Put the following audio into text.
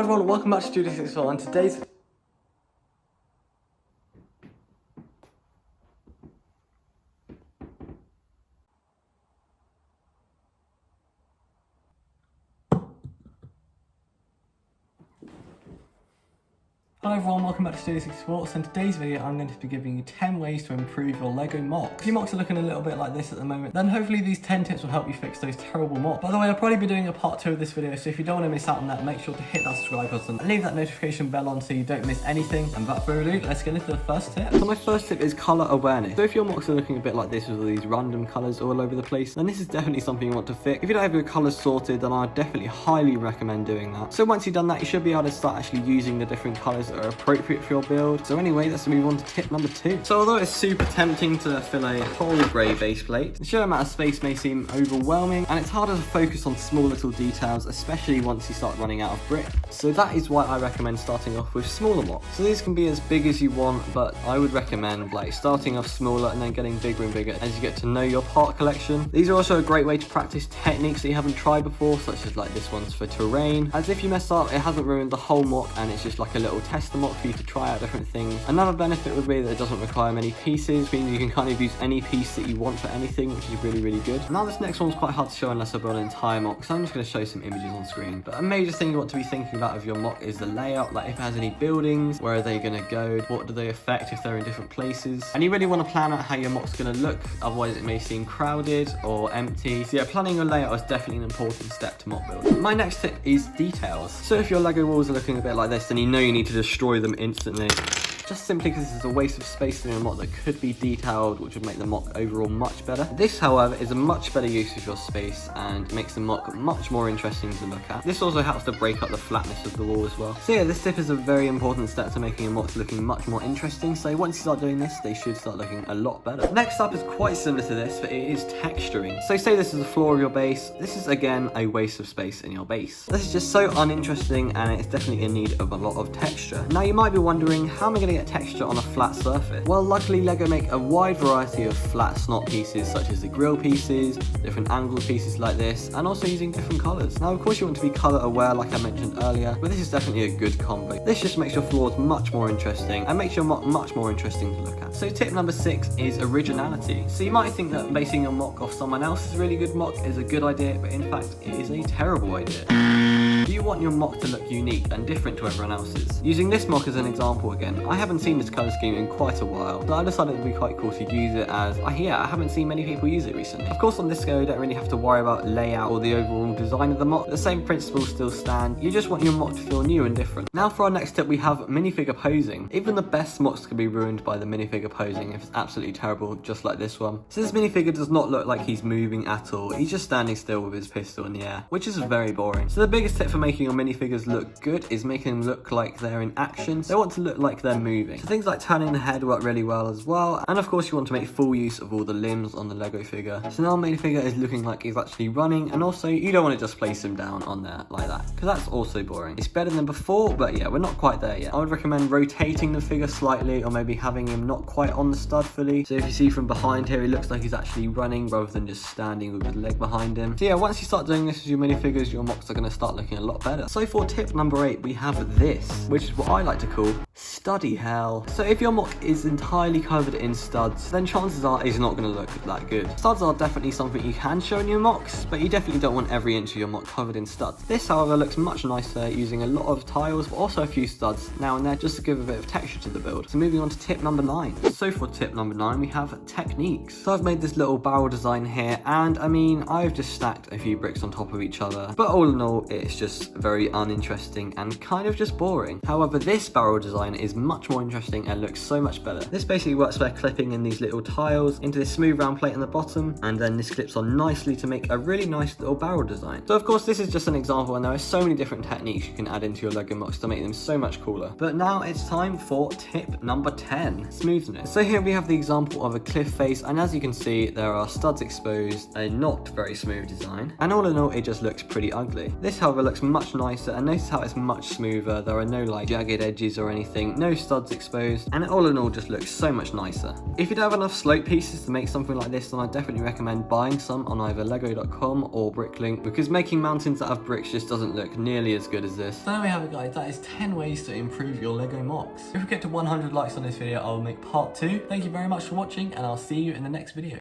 everyone, welcome back to Studdy and today's Hello everyone, welcome back to Studdy Sports, and today's video I'm going to be giving you 10 ways to improve your LEGO MOCs. If your MOCs are looking a little bit like this at the moment, then hopefully these 10 tips will help you fix those terrible MOCs. By the way, I'll probably be doing a part 2 of this video, so if you don't want to miss out on that, make sure to hit that subscribe button and leave that notification bell on so you don't miss anything. And without further ado, let's get into the first tip. So my first tip is colour awareness. So if your MOCs are looking a bit like this with all these random colours all over the place, then this is definitely something you want to fix. If you don't have your colours sorted, then I definitely highly recommend doing that. So once you've done that, you should be able to start actually using the different colours that are appropriate for your build. So anyway, let's move on to tip number 2. So although it's super tempting to fill a whole grey base plate, the sheer amount of space may seem overwhelming, and it's harder to focus on small little details, especially once you start running out of brick. So that is why I recommend starting off with smaller MOCs. So these can be as big as you want, but I would recommend like starting off smaller and then getting bigger and bigger as you get to know your part collection. These are also a great way to practice techniques that you haven't tried before, such as like this one's for terrain, as if you mess up, it hasn't ruined the whole MOC and it's just like a little tester MOC for you to try out different things. Another benefit would be that it doesn't require many pieces, meaning you can kind of use any piece that you want for anything, which is really good. Now this next one's quite hard to show unless I build an entire MOC, so I'm just going to show some images on screen. But a major thing you want to be thinking about of your MOC is the layout, like if it has any buildings, where are they going to go, what do they affect if they're in different places, and you really want to plan out how your MOC's going to look, otherwise it may seem crowded or empty. So yeah, planning your layout is definitely an important step to MOC building. My next tip is details. So if your LEGO walls are looking a bit like this, then you know you need to destroy them instantly. Just simply because this is a waste of space in a MOC that could be detailed, which would make the MOC overall much better. This, however, is a much better use of your space and makes the MOC much more interesting to look at. This also helps to break up the flatness of the wall as well. So yeah, this tip is a very important step to making your MOCs looking much more interesting. So once you start doing this, they should start looking a lot better. Next up is quite similar to this, but it is texturing. So say this is the floor of your base. This is again a waste of space in your base. This is just so uninteresting and it's definitely in need of a lot of texture. Now you might be wondering, how am I going to get texture on a flat surface? Well, luckily LEGO make a wide variety of flat snot pieces, such as the grill pieces, different angled pieces like this, and also using different colours. Now of course you want to be colour aware like I mentioned earlier, but this is definitely a good combo. This just makes your floors much more interesting and makes your MOC much more interesting to look at. So tip number 6 is originality. So you might think that basing your MOC off someone else's really good MOC is a good idea, but in fact it is a terrible idea. You want your MOC to look unique and different to everyone else's. Using this MOC as an example again, I haven't seen this colour scheme in quite a while, so I decided it would be quite cool to use it as, I haven't seen many people use it recently. Of course on this scale you don't really have to worry about layout or the overall design of the MOC, the same principles still stand, you just want your MOC to feel new and different. Now for our next tip we have minifigure posing. Even the best MOCs can be ruined by the minifigure posing if it's absolutely terrible, just like this one. So this minifigure does not look like he's moving at all, he's just standing still with his pistol in the air, which is very boring. So the biggest tip for making your minifigures look good is making them look like they're in action. They want to look like they're moving. So things like turning the head work really well as well, and of course you want to make full use of all the limbs on the LEGO figure. So now minifigure is looking like he's actually running, and also you don't want to just place him down on there like that, because that's also boring. It's better than before, but yeah, we're not quite there yet. I would recommend rotating the figure slightly, or maybe having him not quite on the stud fully. So if you see from behind here, he looks like he's actually running rather than just standing with his leg behind him. So yeah, once you start doing this with your minifigures, your MOCs are going to start looking a lot better. So for tip number 8, we have this, which is what I like to call study hell. So if your MOC is entirely covered in studs, then chances are it's not going to look that good. Studs are definitely something you can show in your MOCs, but you definitely don't want every inch of your MOC covered in studs. This, however, looks much nicer using a lot of tiles, but also a few studs now and there just to give a bit of texture to the build. So moving on to tip number 9. So for tip number 9, we have techniques. So I've made this little barrel design here, and I mean, I've just stacked a few bricks on top of each other, but all in all, it's just very uninteresting and kind of just boring. However, this barrel design is much more interesting and looks so much better. This basically works by clipping in these little tiles into this smooth round plate on the bottom, and then this clips on nicely to make a really nice little barrel design. So of course this is just an example, and there are so many different techniques you can add into your LEGO MOCs to make them so much cooler. But now it's time for tip number 10, smoothness. So here we have the example of a cliff face, and as you can see there are studs exposed, a not very smooth design, and all in all it just looks pretty ugly. This however looks much nicer, and notice how it's much smoother. There are no like jagged edges or anything, no studs exposed, and it all in all just looks so much nicer. If you don't have enough slope pieces to make something like this, then I definitely recommend buying some on either lego.com or Bricklink, because making mountains out of bricks just doesn't look nearly as good as this. So there we have it, guys. That is 10 ways to improve your Lego MOCs. If we get to 100 likes on this video, I'll make part 2. Thank you very much for watching, and I'll see you in the next video.